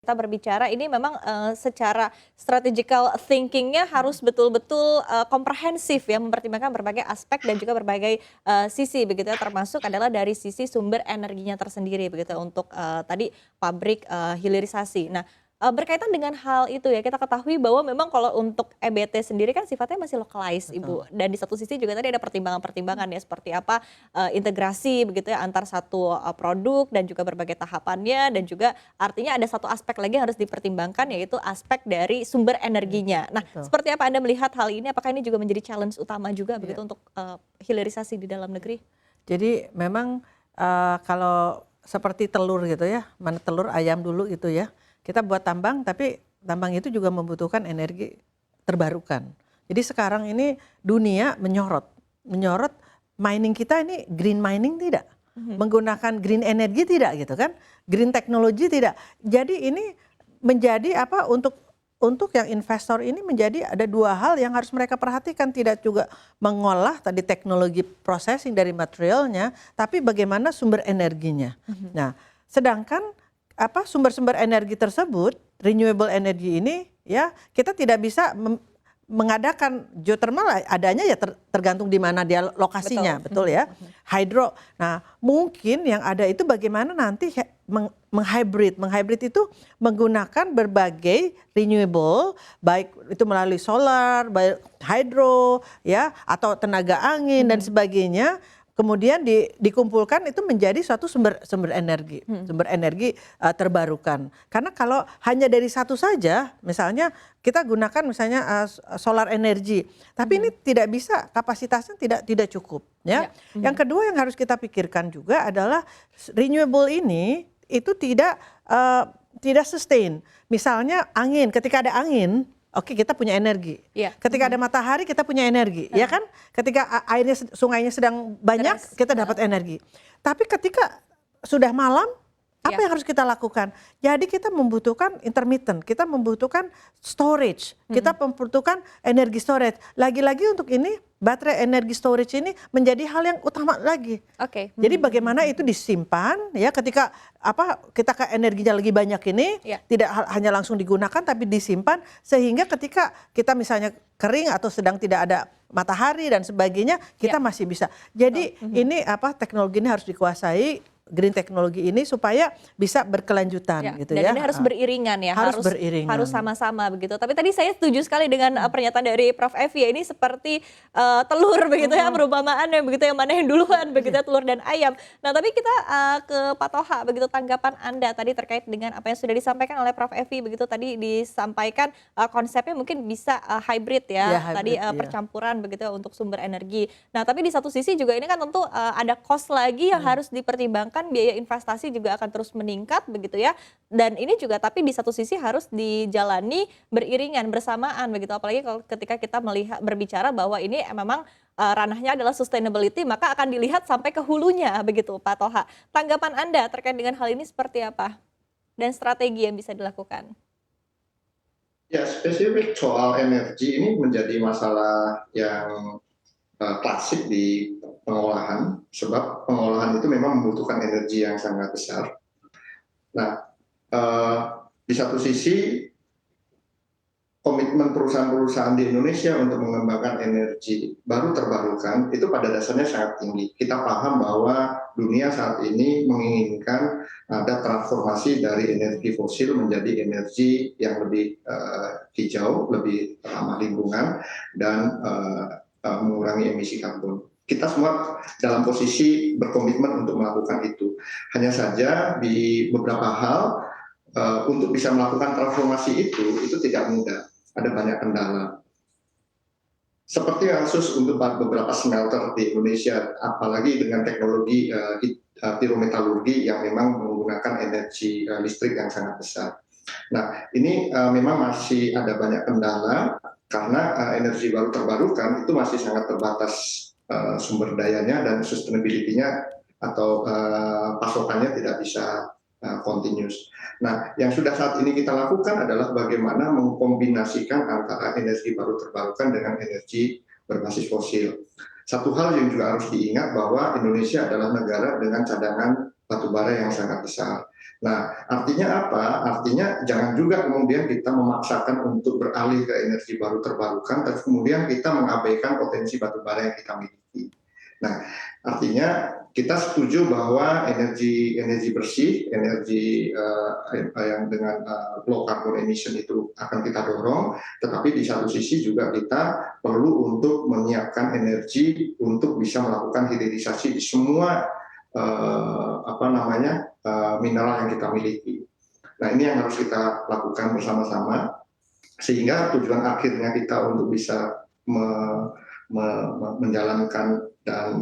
Kita berbicara ini memang, secara strategical thinking-nya harus betul-betul, komprehensif ya, mempertimbangkan berbagai aspek dan juga berbagai, sisi begitu ya, termasuk adalah dari sisi sumber energinya tersendiri begitu untuk, tadi pabrik, hilirisasi. Nah, berkaitan dengan hal itu ya, kita ketahui bahwa memang kalau untuk EBT sendiri kan sifatnya masih localized Ibu, Betul. dan di satu sisi juga tadi ada pertimbangan-pertimbangan ya, seperti apa, integrasi begitu ya antar satu, produk dan juga berbagai tahapannya dan juga artinya ada satu aspek lagi yang harus dipertimbangkan yaitu aspek dari sumber Iya, energinya. Nah, betul. seperti apa Anda melihat hal ini? Apakah ini juga menjadi challenge utama juga Iya, begitu untuk, hilirisasi di dalam iya. negeri? Jadi memang, kalau seperti telur gitu ya, mana telur ayam dulu gitu ya, kita buat tambang tapi tambang itu juga membutuhkan energi terbarukan. Jadi sekarang ini dunia menyorot menyorot mining kita ini green mining tidak, Mhm. menggunakan green energy tidak gitu kan, green technology tidak. Jadi ini menjadi apa, untuk yang investor ini menjadi ada 2 hal yang harus mereka perhatikan, tidak juga mengolah tadi teknologi processing dari materialnya, tapi bagaimana sumber energinya. Mhm. Nah, sedangkan apa, sumber-sumber energi tersebut, renewable energy ini ya, kita tidak bisa mengadakan geothermal, adanya ya tergantung di mana dia lokasinya, Betul. betul Mhm ya. mhm. Hydro. Nah, mungkin yang ada itu bagaimana nanti menghybrid. Menghybrid itu menggunakan berbagai renewable, baik itu melalui solar, baik hydro ya, atau tenaga angin dan Mhm. sebagainya. Kemudian dikumpulkan itu menjadi suatu sumber Mhm. energi terbarukan. Karena kalau hanya dari satu saja, misalnya kita gunakan misalnya solar energy, tapi ini Mhm. tidak bisa, kapasitasnya tidak cukup ya. Ya. Mhm. Yang kedua yang harus kita pikirkan juga adalah renewable ini itu tidak sustain. Misalnya angin, ketika ada angin, oke, kita punya energi. Iya. Ketika ada Mhm. matahari kita punya energi, ya Heeh. kan? Ketika airnya sungainya sedang banyak Deras. kita dapat Heeh. energi. Tapi ketika sudah malam, apa Iya. yang harus kita lakukan? Jadi kita membutuhkan intermittent, kita membutuhkan storage, kita Mhm. membutuhkan energi storage. Lagi-lagi untuk ini baterai energi storage ini menjadi hal yang utama lagi. Oke. Jadi Mhm mhm bagaimana itu mhm. disimpan ya, ketika apa, kita ke energinya lagi banyak ini Iya. tidak hanya langsung digunakan tapi disimpan, sehingga ketika kita misalnya kering atau sedang tidak ada matahari dan sebagainya, Iya. kita masih bisa. Betul. Jadi Mhm. ini apa, teknologi ini harus dikuasai, green teknologi ini supaya bisa berkelanjutan Ya, gitu dan ini ya. harus beriringan ya, Harus harus beriringan. sama-sama begitu. Tapi tadi saya setuju sekali dengan, pernyataan dari Prof. Evi ya, ini seperti, telur begitu ya Mhm. perumpamaannya begitu, yang mana yang duluan begitu Iya. ya, telur dan ayam. Nah, tapi kita, ke Pak Toha begitu, tanggapan Anda tadi terkait dengan apa yang sudah disampaikan oleh Prof. Evi begitu, tadi disampaikan, konsepnya mungkin bisa, hybrid Iya, ya, tadi, hybrid, iya. percampuran begitu ya untuk sumber energi. Nah, tapi di satu sisi juga ini kan tentu, ada cost lagi yang Mhm. harus dipertimbangkan, biaya investasi juga akan terus meningkat begitu ya. Dan ini juga tapi di satu sisi harus dijalani beriringan, bersamaan begitu. Apalagi kalau ketika kita melihat berbicara bahwa ini memang, ranahnya adalah sustainability, maka akan dilihat sampai ke hulunya begitu, Pak Toha. Tanggapan Anda terkait dengan hal ini seperti apa? Dan strategi yang bisa dilakukan? Ya, spesifik soal energi ini menjadi masalah yang klasik di pengolahan, sebab pengolahan itu memang membutuhkan energi yang sangat besar. Nah, eh, di satu sisi komitmen perusahaan-perusahaan di Indonesia untuk mengembangkan energi baru terbarukan itu pada dasarnya sangat tinggi. Kita paham bahwa dunia saat ini menginginkan ada transformasi dari energi fosil menjadi energi yang lebih hijau, lebih ramah lingkungan, dan mengurangi emisi karbon. Kita semua dalam posisi berkomitmen untuk melakukan itu. Hanya saja di beberapa hal untuk bisa melakukan transformasi itu tidak mudah. Ada banyak kendala. Seperti kasus untuk beberapa smelter di Indonesia, apalagi dengan teknologi pirometalurgi yang memang menggunakan energi listrik yang sangat besar. Nah, ini memang masih ada banyak kendala karena energi baru terbarukan itu masih sangat terbatas sumber dayanya, dan sustainability-nya atau pasokannya tidak bisa continuous. Nah, yang sudah saat ini kita lakukan adalah bagaimana mengkombinasikan antara energi baru terbarukan dengan energi berbasis fosil. Satu hal yang juga harus diingat bahwa Indonesia adalah negara dengan cadangan batu bara yang sangat besar. Nah, artinya apa? Artinya jangan juga kemudian kita memaksakan untuk beralih ke energi baru terbarukan, dan kemudian kita mengabaikan potensi batu bara yang kita miliki. Nah, artinya kita setuju bahwa energi bersih, energi yang dengan low carbon emission itu akan kita dorong, tetapi di satu sisi juga kita perlu untuk menyiapkan energi untuk bisa melakukan hilirisasi di semua mineral yang kita miliki. Nah, ini yang harus kita lakukan bersama-sama sehingga tujuan akhirnya kita untuk bisa menjalankan dan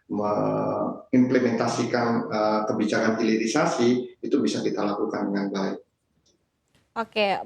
mengimplementasikan kebijakan hilirisasi itu bisa kita lakukan dengan baik. Oke.